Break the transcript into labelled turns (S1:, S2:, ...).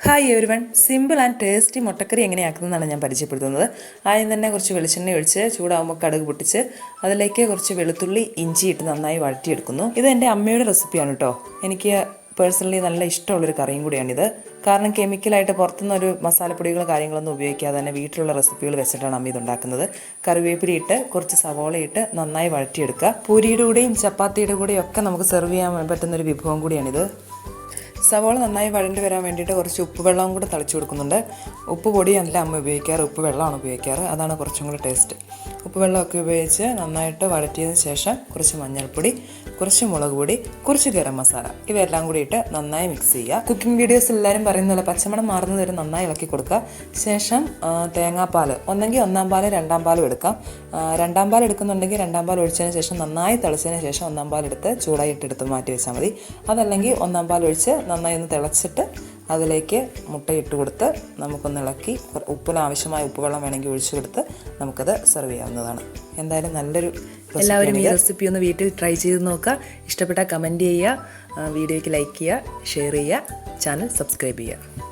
S1: Hi everyone, simple and tasty മുട്ടക്കറി എങ്ങനെയാക്കുന്നതെന്നാണ് ഞാൻ പരിചയപ്പെടുത്തുന്നത്. ആദ്യം തന്നെ കുറച്ച് വെളിച്ചെണ്ണ ഒഴിച്ച് ചൂടാകുമ്പോൾ കടുക് പൊട്ടിച്ച് അതിലേക്ക് കുറച്ച് വെളുത്തുള്ളി ഇഞ്ചി ഇട്ട് നന്നായി വഴറ്റിയെടുക്കുന്നു. ഇത് എൻ്റെ അമ്മയുടെ റെസിപ്പിയാണ് കേട്ടോ. എനിക്ക് പേഴ്സണലി നല്ല ഇഷ്ടമുള്ളൊരു കറിയും കൂടിയാണിത്. കാരണം കെമിക്കലായിട്ട് പുറത്തുനിന്നൊരു മസാലപ്പൊടികൾ കാര്യങ്ങളൊന്നും ഉപയോഗിക്കാതെ തന്നെ വീട്ടിലുള്ള റെസിപ്പികൾ വെച്ചിട്ടാണ് അമ്മ ഇതുണ്ടാക്കുന്നത്. കറിവേപ്പില ഇട്ട് കുറച്ച് സവോള ഇട്ട് നന്നായി വഴറ്റിയെടുക്കുക. പൂരിയുടെ കൂടെയും ചപ്പാത്തിയുടെ കൂടെയും ഒക്കെ നമുക്ക് സെർവ് ചെയ്യാൻ പറ്റുന്നൊരു വിഭവം കൂടിയാണിത്. സവോള നന്നായി വഴണ്ടി വരാൻ വേണ്ടിയിട്ട് കുറച്ച് ഉപ്പ് വെള്ളവും കൂടെ തളിച്ചു കൊടുക്കുന്നുണ്ട്. ഉപ്പ് പൊടിയല്ല അമ്മ ഉപയോഗിക്കാറ്, ഉപ്പ് വെള്ളമാണ് ഉപയോഗിക്കാറ്. അതാണ് കുറച്ചും കൂടി ടേസ്റ്റ്. ഉപ്പ് വെള്ളമൊക്കെ ഉപയോഗിച്ച് നന്നായിട്ട് വഴറ്റിയതിന് ശേഷം കുറച്ച് മഞ്ഞൾപ്പൊടി, കുറച്ച് മുളക് പൊടി, കുറച്ച് ഗരം മസാല ഇവയെല്ലാം കൂടി ഇട്ട് നന്നായി മിക്സ് ചെയ്യുക. കുക്കിംഗ് വീഡിയോസ് എല്ലാവരും പറയുന്ന പോലെ പച്ചമണം മാറുന്നത് വരെ നന്നായി ഇളക്കി കൊടുക്കുക. ശേഷം തേങ്ങാപ്പാൽ ഒന്നെങ്കിൽ ഒന്നാം പാൽ രണ്ടാം പാലും എടുക്കാം. രണ്ടാം പാൽ എടുക്കുന്നുണ്ടെങ്കിൽ രണ്ടാം പാൽ ഒഴിച്ചതിന് ശേഷം നന്നായി തിളച്ചതിന് ശേഷം ഒന്നാം പാൽ എടുത്ത് ചൂടായി ഇട്ടെടുത്ത് മാറ്റി വെച്ചാൽ മതി. അതല്ലെങ്കിൽ ഒന്നാം പാൽ ഒഴിച്ച് നന്നായി ഒന്ന് തിളച്ചിട്ട് അതിലേക്ക് മുട്ടയിട്ട് കൊടുത്ത് നമുക്കൊന്ന് ഇളക്കി ഉപ്പിന് ആവശ്യമായ ഉപ്പുവെള്ളം വേണമെങ്കിൽ ഒഴിച്ചു കൊടുത്ത് നമുക്കത് സെർവ് ചെയ്യാവുന്നതാണ്. എന്തായാലും നല്ലൊരു എല്ലാവരും ഈ റെസിപ്പി ഒന്ന് വീട്ടിൽ ട്രൈ ചെയ്ത് നോക്കുക. ഇഷ്ടപ്പെട്ടാൽ കമൻറ്റ് ചെയ്യുക, വീഡിയോയ്ക്ക് ലൈക്ക് ചെയ്യുക, ഷെയർ ചെയ്യുക, ചാനൽ സബ്സ്ക്രൈബ് ചെയ്യുക.